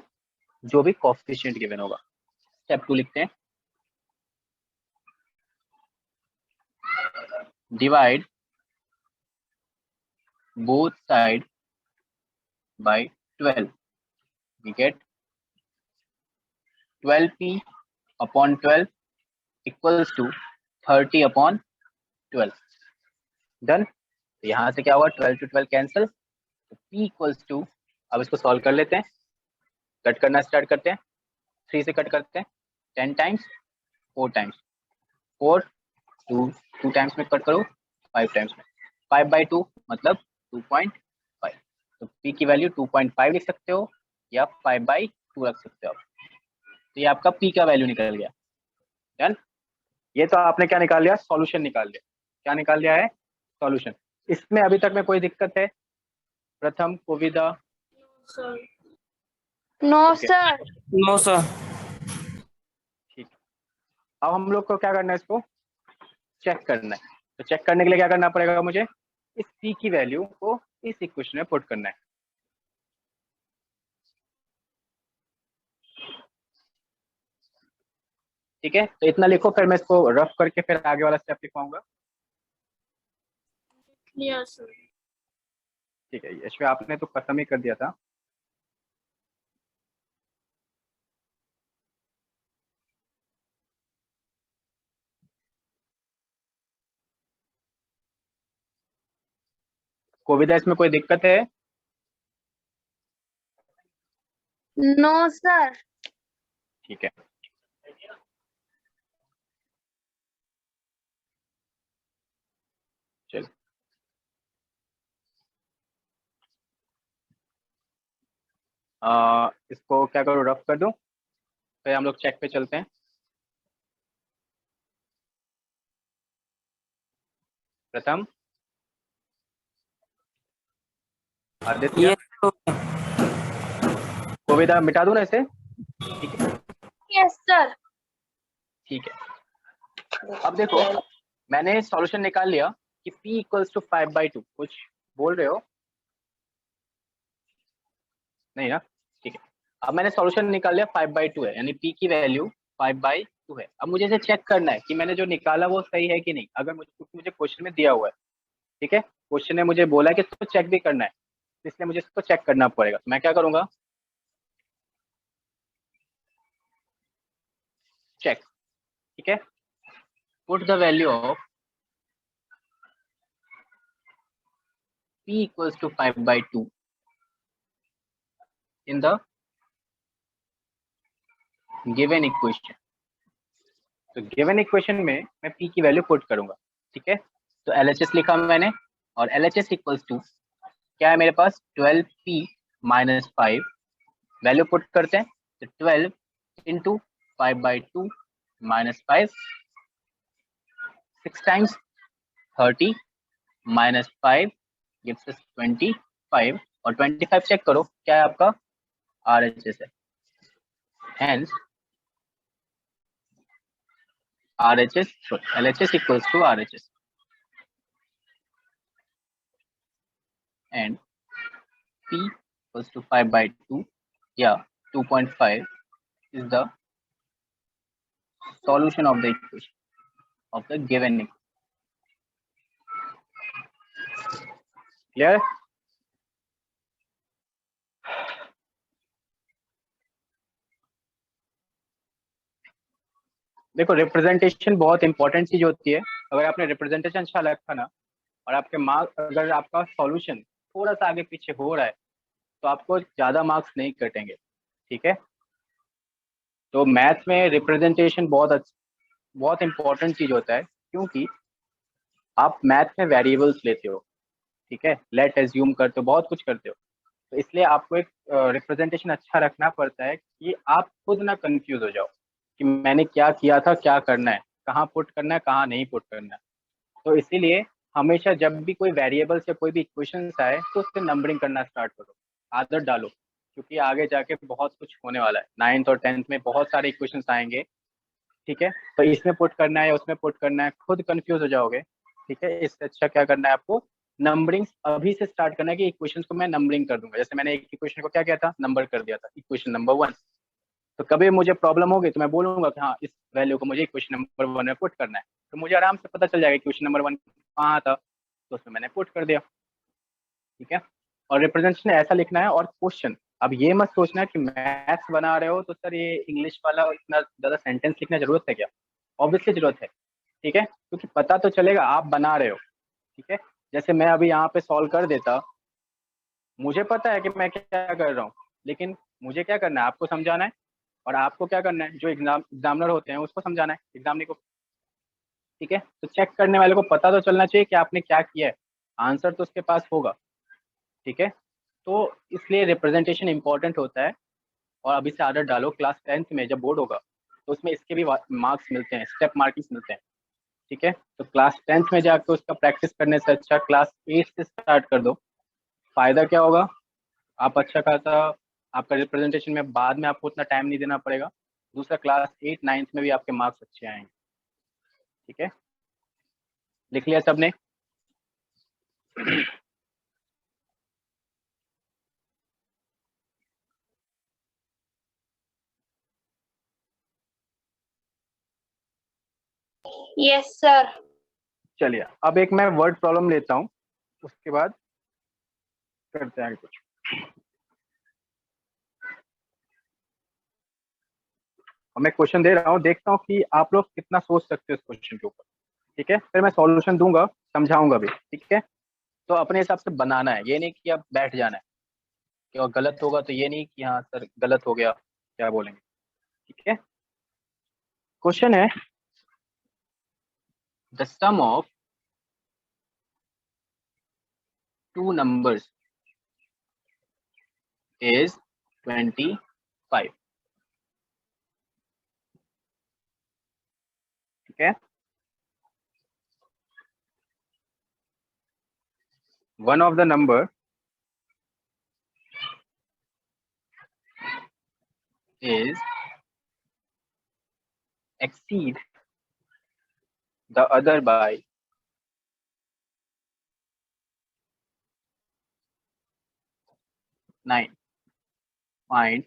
जो भी कोफिशिएंट गिवन होगा। स्टेप 2 लिखते हैं, divide both side bye 12 we get 12p upon 12 equals to 30 upon 12 done. यहाँ से क्या होगा 12 to 12 कैंसिल, तो p इक्वल्स टू, अब इसको सॉल्व कर लेते हैं, कट करना स्टार्ट करते हैं, 3 से कट करते हैं, 10 टाइम्स 4 टाइम्स 4 2 टाइम्स में कट करो 5 टाइम्स में 5/2 मतलब 2.5। तो p की वैल्यू 2.5 लिख सकते हो या 5/2 रख सकते हो। तो ये आपका p का वैल्यू निकल गया। डन। ये तो आपने क्या निकाल लिया, सॉल्यूशन निकाल लिया। क्या निकाल लिया है, सॉल्यूशन। इसमें अभी तक में कोई दिक्कत है Pratham, Kovida? Sir no Okay. Sir. No sir. ठीक। अब हम लोग को क्या करना है, इसको चेक करना है। तो चेक करने के लिए क्या करना पड़ेगा, मुझे इस p की वैल्यू को इस इक्वेशन में पुट करना है। ठीक है, तो इतना लिखो, फिर मैं इसको रफ करके फिर आगे वाला स्टेप लिखवाऊंगा। Yes sir. ठीक है, यशवी आपने तो खत्म ही कर दिया था। कोविदा इसमें कोई दिक्कत है? No sir. ठीक है, चलो इसको क्या करो, रफ कर दूं, फिर हम लोग चेक पे चलते हैं। प्रथम, आदित्य, ये तो कोविदा मिटा दूं ना इसे? ठीक है, यस सर। ठीक है। अब देखो, मैंने सॉल्यूशन निकाल लिया कि p इक्वल्स टू 5/2। कुछ बोल रहे हो? नहीं ना, ठीक है। अब मैंने सॉल्यूशन निकाल लिया 5/2 है, यानी p की वैल्यू 5/2 है। अब मुझे इसे चेक करना है कि मैंने जो निकाला वो सही है कि नहीं। अगर मुझे क्वेश्चन में दिया हुआ है, ठीक है, क्वेश्चन ने मुझे बोला है कि इसको चेक भी करना है, इसलिए मुझे इसको चेक करना पड़ेगा। मैं क्या करूंगा, चेक, ठीक है, put the value of p equals to 5/2 in the given equation. तो गिवन इक्वेशन में मैं p की वैल्यू पुट करूंगा, ठीक है। तो LHS लिखा मैंने, और LHS इक्वल्स टू क्या है मेरे पास 12p माइनस 5, वैल्यू पुट करते हैं, तो 12 into 5/2 minus 5, 6 times 30 minus 5 gives us 25, और 25 चेक करो क्या है आपका RHS है। Hence RHS, LHS equals to RHS, and P equals to 5/2, yeah, 2.5 is the solution of the equation of the given equation. Clear? देखो रिप्रेजेंटेशन बहुत इंपॉर्टेंट चीज होती है। अगर आपने रिप्रेजेंटेशन अच्छा रखा ना, और आपके मार्क्स, अगर आपका सॉल्यूशन थोड़ा सा आगे पीछे हो रहा है, तो आपको ज्यादा मार्क्स नहीं कटेंगे। ठीक है, तो मैथ्स में रिप्रेजेंटेशन बहुत इंपॉर्टेंट चीज होता है, क्योंकि आप मैथ्स में वेरिएबल्स लेते हो, ठीक है, लेट एज्यूम करते हो, बहुत कुछ करते हो। तो इसलिए आपको एक रिप्रेजेंटेशन अच्छा रखना पड़ता है कि आप खुद ना कंफ्यूज हो जाओ कि मैंने क्या किया था, क्या करना है, कहाँ पुट करना है, कहाँ नहीं पुट करना है। तो इसीलिए हमेशा जब भी कोई वेरिएबल से कोई भी इक्वेशन आए तो उससे नंबरिंग करना स्टार्ट करो, आदत डालो, क्योंकि आगे जाके बहुत कुछ होने वाला है। 9th और 10th में बहुत सारे इक्वेशन आएंगे, ठीक है, तो इसमें पुट करना है, उसमें पुट करना है, खुद कंफ्यूज हो जाओगे। ठीक है, इससे अच्छा क्या करना है आपको, नंबरिंग अभी से स्टार्ट करना है कि इक्वेशन को मैं नंबरिंग कर दूंगा। जैसे मैंने एक इक्वेशन को क्या किया था, नंबर कर दिया था, इक्वेशन नंबर 1। तो कभी मुझे प्रॉब्लम होगी तो मैं बोलूंगा कि हाँ, इस वैल्यू को मुझे इक्वेशन नंबर 1 में पुट करना है, तो मुझे आराम से पता चल जाएगा इक्वेशन नंबर 1 कहाँ था, तो उसमें मैंने पुट कर दिया। ठीक है, और रिप्रेजेंटेशन ऐसा लिखना है। और क्वेश्चन, अब ये मत सोचना कि मैथ्स बना रहे हो तो सर ये इंग्लिश वाला इतना ज्यादा सेंटेंस लिखना जरूरत है क्या? ऑब्वियसली जरूरत है। ठीक है, क्योंकि पता तो चलेगा आप बना रहे हो। ठीक है, जैसे मैं अभी यहाँ पे सॉल्व कर देता, मुझे पता है कि मैं क्या कर रहा हूँ, लेकिन मुझे क्या करना है, आपको समझाना है। और आपको क्या करना है, जो एग्जामिनर होते हैं उसको समझाना है, एग्जामिनर को। ठीक है, तो चेक करने वाले को पता तो चलना चाहिए कि आपने क्या किया है, आंसर तो उसके पास होगा। ठीक है, तो इसलिए रिप्रेजेंटेशन इंपॉर्टेंट होता है। और अभी से आदत डालो, क्लास 10th में जब बोर्ड होगा तो उसमें इसके भी मार्क्स मिलते हैं, स्टेप मार्क्स मिलते हैं। ठीक है, तो क्लास 10th में जाकर उसका प्रैक्टिस करने से अच्छा क्लास 8 से स्टार्ट कर दो। फायदा क्या होगा, आप अच्छा खासा, आपका रिप्रेजेंटेशन में बाद में आपको उतना टाइम नहीं देना पड़ेगा। दूसरा, क्लास 8 9th में भी आपके मार्क्स अच्छे आएंगे। ठीक है, लिख लिया सबने? Yes sir. चलिए, अब एक मैं वर्ड प्रॉब्लम लेता हूँ, उसके बाद करते हैं आगे कुछ। और मैं क्वेश्चन दे रहा हूँ, देखता हूँ कि आप लोग कितना सोच सकते हो इस क्वेश्चन के ऊपर। ठीक है, फिर मैं सॉल्यूशन दूंगा, समझाऊंगा भी। ठीक है, तो अपने हिसाब से बनाना है, ये नहीं कि आप बैठ जाना है कि और गलत होगा तो ये नहीं कि हाँ सर गलत हो गया, क्या बोलेंगे। ठीक है, क्वेश्चन है, the sum of two numbers is 25। ठीक है, one of the number is exceed the other by 9. Find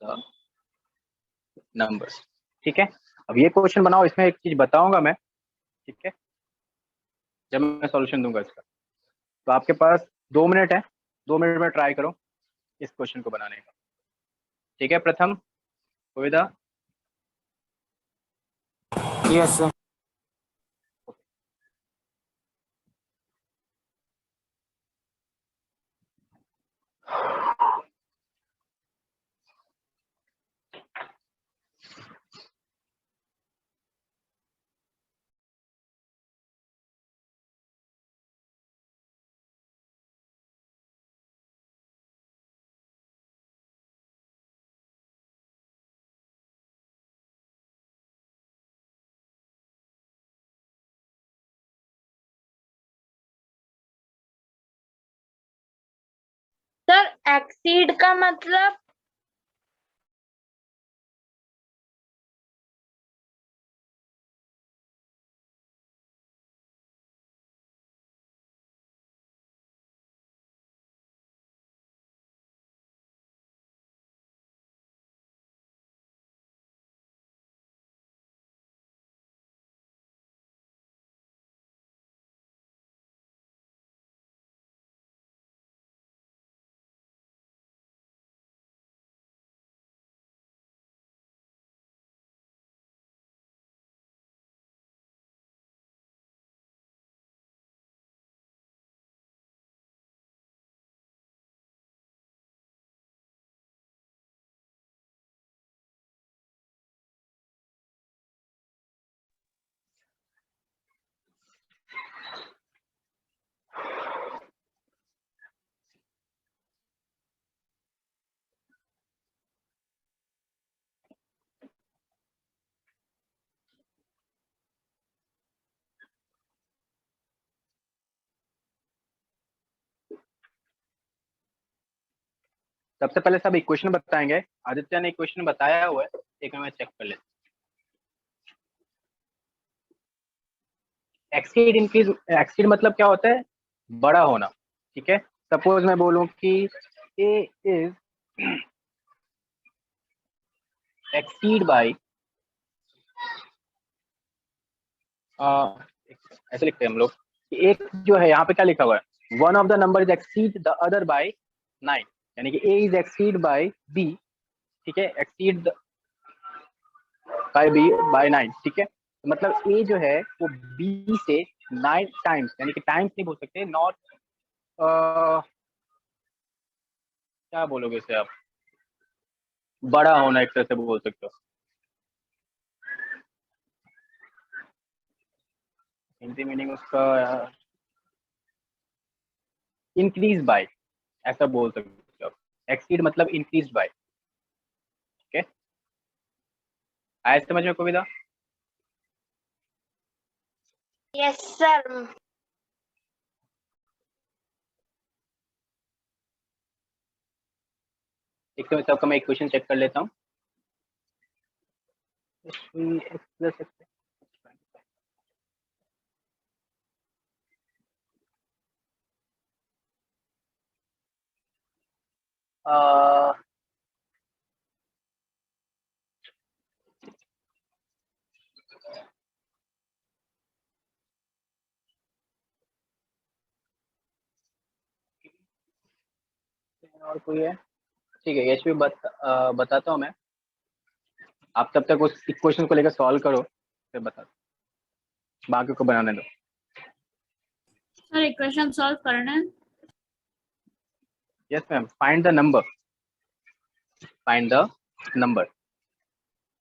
the numbers. ठीक है, अब ये क्वेश्चन बनाओ, इसमें एक चीज बताऊंगा मैं। ठीक है, जब मैं सॉल्यूशन दूंगा इसका, तो आपके पास 2 मिनट है, 2 मिनट में ट्राई करो इस क्वेश्चन को बनाने का। ठीक है, Pratham, कोविदा, yes sir. Sir exceed का मतलब सबसे पहले सब इक्वेशन बताएंगे। आदित्य ने इक्वेशन बताया हुआ है, एक मैं चेक कर लेता हूँ। एक्सीड इंक्रीज, एक्सीड मतलब क्या होता है? बड़ा होना। ठीक है, सपोज मैं बोलूं कि ए इज एक्सीड बाय, ऐसे लिखते हैं हम लोग कि एक जो है यहाँ पे क्या लिखा हुआ है, one of the number is exceed the other by 9, यानी कि ए इज एक्सीड बाय बी। ठीक है, एक्सीड बाय बी बाय 9। ठीक है, तो मतलब ए जो है वो बी से 9 टाइम्स, यानी कि टाइम्स नहीं बोल सकते, नॉट क्या बोलोगे इसे आप, बड़ा होना एक तरह से बोल सकते हो। हिंदी मीनिंग उसका इंक्रीज बाय, ऐसा बोल सकते हो। एक्सीड मतलब इंक्रीज बाय। ठीक है, आया समझ में कविता? Yes sir. एक तो सबका मैं इक्वेशन चेक कर लेता हूँ। और कोई है? ठीक है, यश भी बताता हूँ मैं, आप तब तक उस इक्वेशन को लेकर सॉल्व करो, फिर बता बाकी को बनाने दो। सर इक्वेशन सॉल्व करना है। Yes ma'am, find the number, find the number,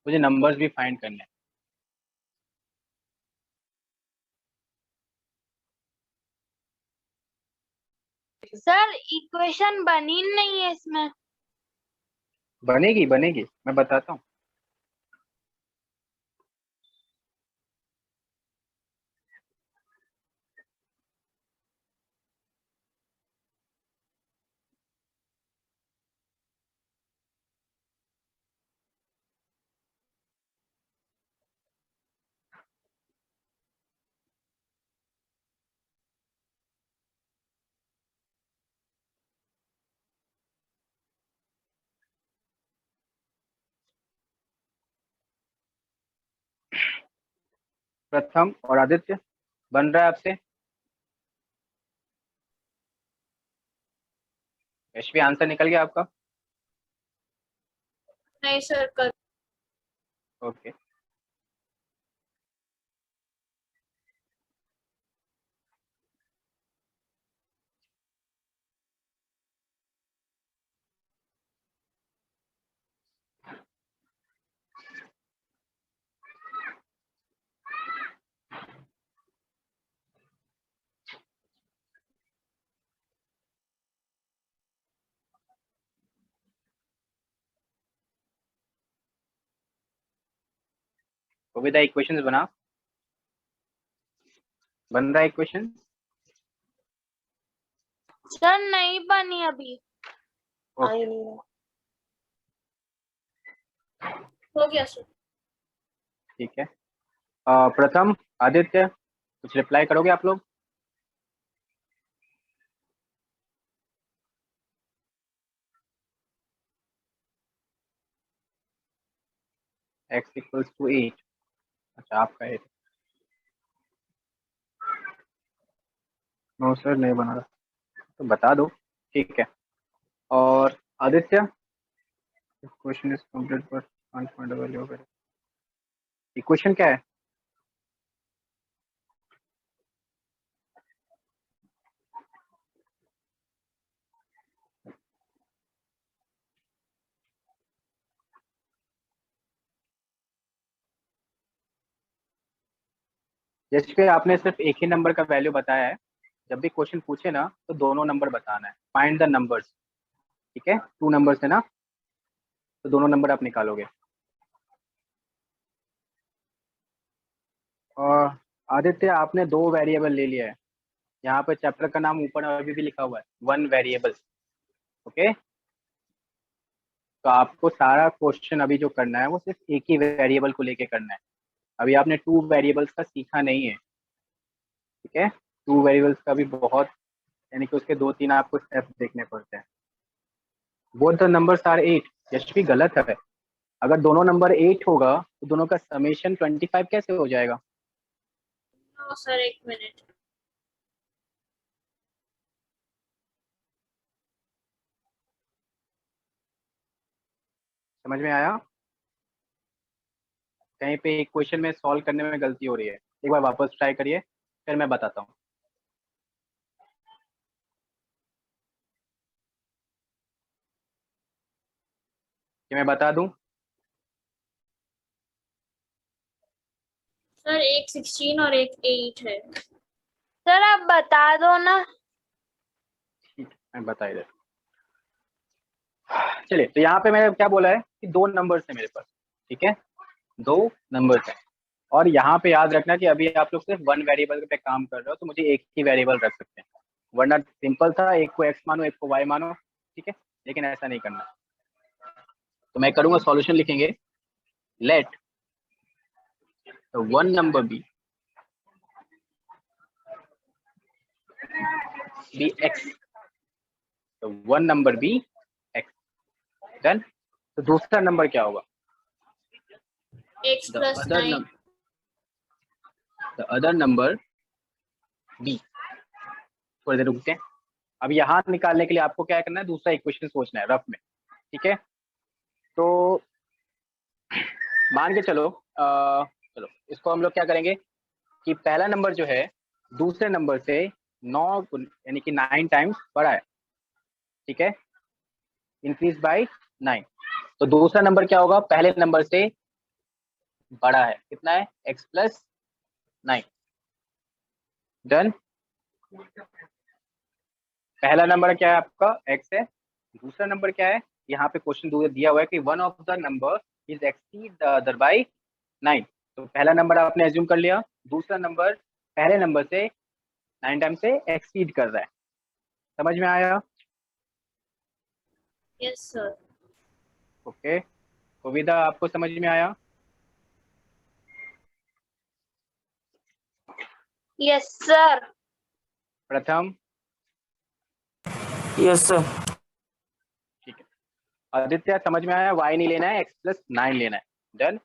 मुझे नंबर्स भी फाइंड करने हैं। सर इक्वेशन बनी नहीं है इसमें। बनेगी बनेगी, मैं बताता हूँ। प्रथम और आदित्य, बन रहा है आपसे? यशवी, आंसर निकल गया आपका? नहीं सर, कर। ओके, कविता इक्वेशंस बना, बन रहा है इक्वेशन? सर नहीं बनी अभी। ओके, हो गया सर। ठीक है। प्रथम, आदित्य, कुछ रिप्लाई करोगे आप लोग? x इक्वल्स टू 8, अच्छा आपका है। नो सर, नहीं बना रहा, तो बता दो, ठीक है। और Aditya, question is complete but can't find the value of it, equation क्या है? जैसे आपने सिर्फ एक ही नंबर का वैल्यू बताया है, जब भी क्वेश्चन पूछे ना तो दोनों नंबर बताना है, फाइंड द नंबर्स। ठीक है, 2 नंबर्स है ना, तो दोनों नंबर आप निकालोगे। और आदित्य, आपने 2 वेरिएबल ले लिया है, यहाँ पे चैप्टर का नाम ऊपर अभी भी लिखा हुआ है, 1 वेरिएबल। ओके, तो आपको सारा क्वेश्चन अभी जो करना है वो सिर्फ एक ही वेरिएबल को लेके करना है। अभी आपने 2 वेरिएबल्स का सीखा नहीं है, ठीक है। 2 वेरिएबल्स का भी बहुत, यानी कि उसके 2-3 आपको स्टेप्स देखने पड़ते हैं। बोथ द नंबर्स आर 8, यश भी गलत है। अगर दोनों नंबर 8 होगा तो दोनों का समेशन 25 कैसे हो जाएगा? नो सर, एक मिनट। समझ में आया? कहीं पे एक क्वेश्चन में सॉल्व करने में गलती हो रही है, एक बार वापस ट्राई करिए, फिर मैं बताता हूँ। कि मैं बता दूं? सर एक 16 और एक 8 है। सर आप बता दो ना। ठीक है, मैं बता ही देता हूं। चलिए, तो यहाँ पे मैंने क्या बोला है कि 2 नंबर्स है मेरे पास, ठीक है, 2 नंबर्स है। और यहाँ पे याद रखना कि अभी आप लोग सिर्फ 1 वेरिएबल पे काम कर रहे हो, तो मुझे एक ही वेरिएबल रख सकते हैं, वरना सिंपल था, एक को x मानो, एक को y मानो, ठीक है, लेकिन ऐसा नहीं करना। तो मैं करूंगा, सॉल्यूशन लिखेंगे, let the 1 number be x, तो 1 नंबर बी x, देन तो दूसरा नंबर क्या होगा? x plus 9। The other number be. थोड़ी देर रुकते हैं। अब यहाँ निकालने के लिए आपको क्या करना है, दूसरा इक्वेशन सोचना है रफ में, ठीक है। तो मान के चलो, चलो इसको हम लोग क्या करेंगे कि पहला नंबर जो है दूसरे नंबर से 9 यानी कि 9 टाइम्स बड़ा है, ठीक है, इंक्रीज बाय 9। तो दूसरा नंबर क्या होगा, पहले नंबर से बड़ा है, कितना है, x प्लस 9। डन। पहला नंबर क्या है आपका, x है। दूसरा नंबर क्या है, यहाँ पे क्वेश्चन दिया हुआ है कि one of the number is exceed the other by 9। तो पहला नंबर आपने एज्यूम कर लिया, दूसरा नंबर पहले नंबर से 9 टाइम से एक्सीड कर रहा है। समझ में आया? Yes sir. ओके, कविता आपको समझ में आया? Yes sir. Pratham? Yes sir. ठीक है। आदित्य समझ में आया? y नहीं लेना है, x प्लस 9 लेना है। डन।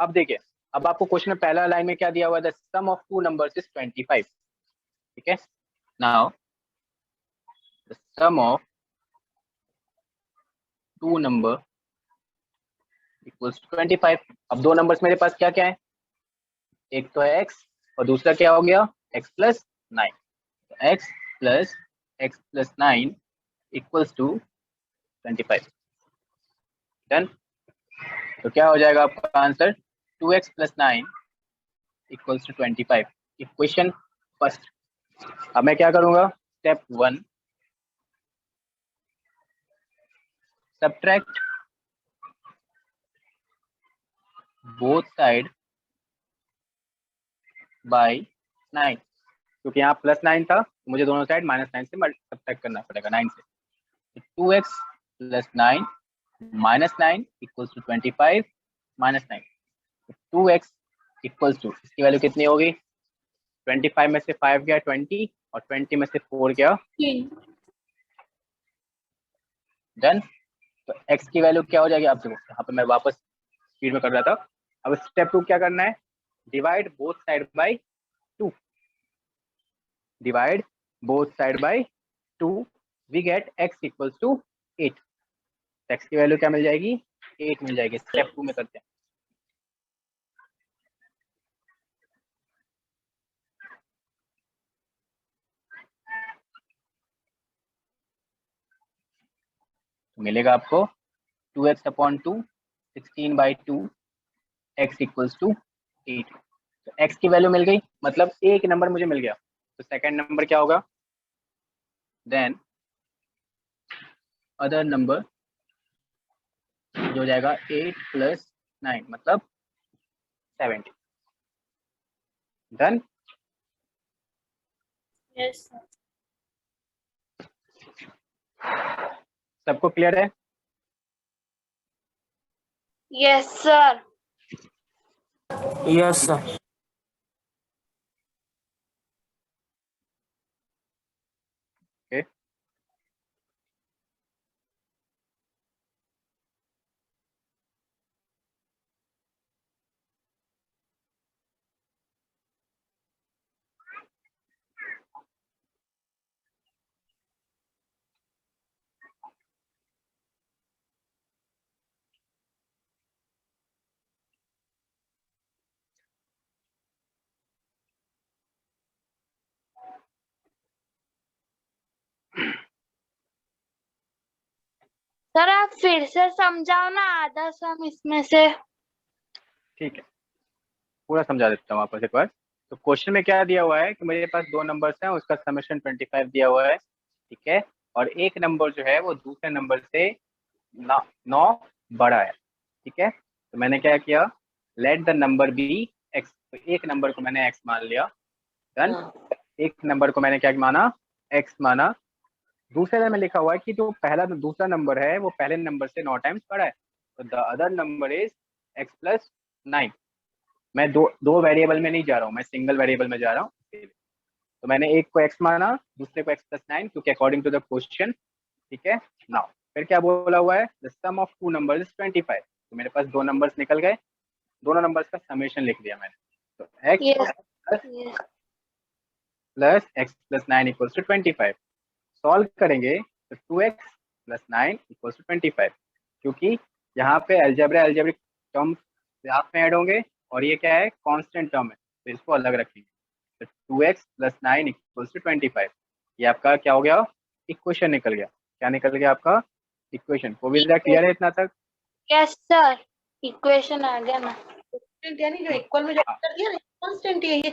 अब देखिए, अब आपको क्वेश्चन में पहला लाइन में क्या दिया हुआ है, the sum of 2 numbers is 25, ठीक है। Now the sum of 2 number equals 25। अब 2 नंबर्स मेरे पास क्या क्या है, एक तो है x और दूसरा क्या हो गया, x plus 9। x plus 9 equals to 25। Done. तो क्या हो जाएगा आपका answer, 2x plus 9 equals to 25। Equation first. अब मैं क्या करूंगा, step 1, subtract both side by 9। क्योंकि यहाँ प्लस 9 था, तो मुझे दोनों साइड -9 से सब्ट्रैक्ट करना पड़ेगा, 9 से। 2x plus 9 minus 9 equals to 25 minus 9। 2x equals to, इसकी वैल्यू कितनी होगी, 25 में से 5 गया 20 और 20 में से 4 गया 3। डन। तो x की वैल्यू क्या हो जाएगी, आप देखो यहाँ पे मैं वापस स्पीड में कर रहा था। अब स्टेप 2 क्या करना है, divide both side by 2। Divide both side by 2, we get x equals to 8। x की वैल्यू क्या मिल जाएगी, 8 मिल जाएगी। स्टेप 2 में करते हैं। तो मिलेगा आपको 2x upon 2, 16/2, x equals to 8। तो x की वैल्यू मिल गई, मतलब एक नंबर मुझे मिल गया। तो सेकंड नंबर क्या होगा, देन अदर नंबर जो हो जाएगा 8 प्लस 9 मतलब 70। डन। Yes sir. सबको क्लियर है? Yes, sir. Yes sir. Okay, sir आप फिर से समझाओ ना आधा सम इसमें से। ठीक है, पूरा समझा देता हूँ आपको एक बार। तो क्वेश्चन में क्या दिया हुआ है कि मेरे पास दो नंबर्स हैं, उसका समेशन 25 दिया हुआ है, ठीक है, और एक नंबर जो है वो दूसरे नंबर से 9 बड़ा है, ठीक है। तो मैंने क्या किया, let the number be x, तो एक नंबर को मैंने एक्स मान लिया, डन। एक नंबर को मैंने क्या माना, एक्स माना। दूसरे में लिखा हुआ है कि जो पहला दूसरा नंबर है वो पहले नंबर से 9 टाइम्स बड़ा है, तो the other number is x plus 9। मैं दो वेरिएबल में नहीं जा रहा हूँ, मैं सिंगल वेरिएबल में जा रहा हूँ। तो मैंने एक को x माना, दूसरे को x प्लस 9, क्योंकि अकॉर्डिंग टू द क्वेश्चन, ठीक है। नाउ फिर क्या बोला हुआ है, the sum of two numbers is 25। तो मेरे पास दो नंबर्स निकल गए, दोनों नंबर्स का समेशन लिख दिया मैंने। तो x Yes. Plus x plus 9 equals to 25। Solve करेंगे तो 2x प्लस 9 इक्वल्स टू 25, क्योंकि यहाँ पे अलजेब्रिक टर्म हाफ में ऐड होंगे और ये क्या है, कांस्टेंट टर्म है, तो इसको अलग रखेंगे। तो 2x प्लस 9 इक्वल्स टू 25, ये आपका क्या हो गया, इक्वेशन निकल गया। क्या निकल गया आपका, इक्वेशन। को भी क्लियर है इतना तक? Yes, sir. इक्वेशन आ गया ना। कांस्टेंट यानी जो इक्वल में जो कर दिया ना, कांस्टेंट है ये।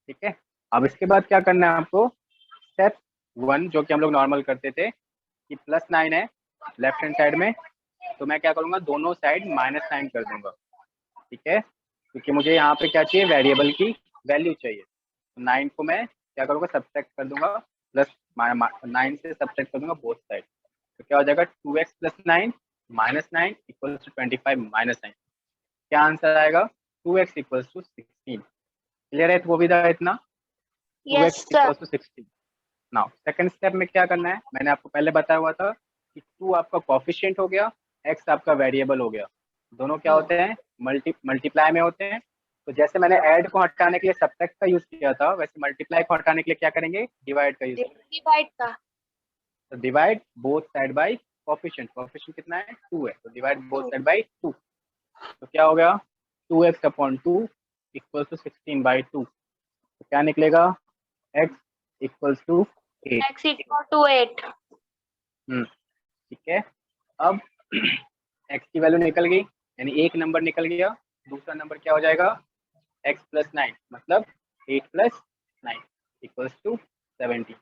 ठीक है, अब इसके बाद क्या करना है आपको, स्टेप 1 जो कि हम लोग नॉर्मल करते थे कि प्लस 9 है लेफ्ट हैंड साइड में, तो मैं क्या करूंगा, दोनों साइड -9 कर दूंगा, ठीक है, क्योंकि मुझे यहाँ पे क्या चाहिए, वेरिएबल की वैल्यू चाहिए। तो 9 को मैं क्या करूँगा, सब्ट्रैक्ट कर दूंगा, प्लस 9 से सब्ट्रैक्ट कर दूंगा बोथ साइड। तो क्या हो जाएगा, 2x plus 9 minus 9 equals to 25 minus 9। क्या आंसर आएगा, 2x इक्वल्स टू 16। क्लियर है, तो वो भी था इतना, 2x Yes, sir. Equals to 16। Now second step में क्या करना है, मैंने आपको पहले बताया हुआ था कि 2 आपका कॉफिशिएंट हो गया, x आपका वेरिएबल हो गया, दोनों क्या होते हैं, मल्टीप्लाई में होते हैं। तो जैसे मैंने ऐड को हटाने के लिए सब्ट्रैक्ट का यूज किया था, वैसे मल्टीप्लाई को हटाने के लिए क्या करेंगे, डिवाइड का यूज करेंगे। डिवाइड का। तो divide both side bye coefficient, coefficient कितना है, 2 है, तो डिवाइड बोथ साइड बाय 2। तो क्या हो गया, 2x अपॉन 2 इक्वल्स टू 16/2। तो क्या निकलेगा, x equals to 8। X equal to 8. ठीक है, अब x की वैल्यू निकल गई, यानी एक नंबर निकल गया, दूसरा नंबर क्या हो जाएगा, x प्लस 9, मतलब 8 प्लस 9 इक्वल्स टू 17।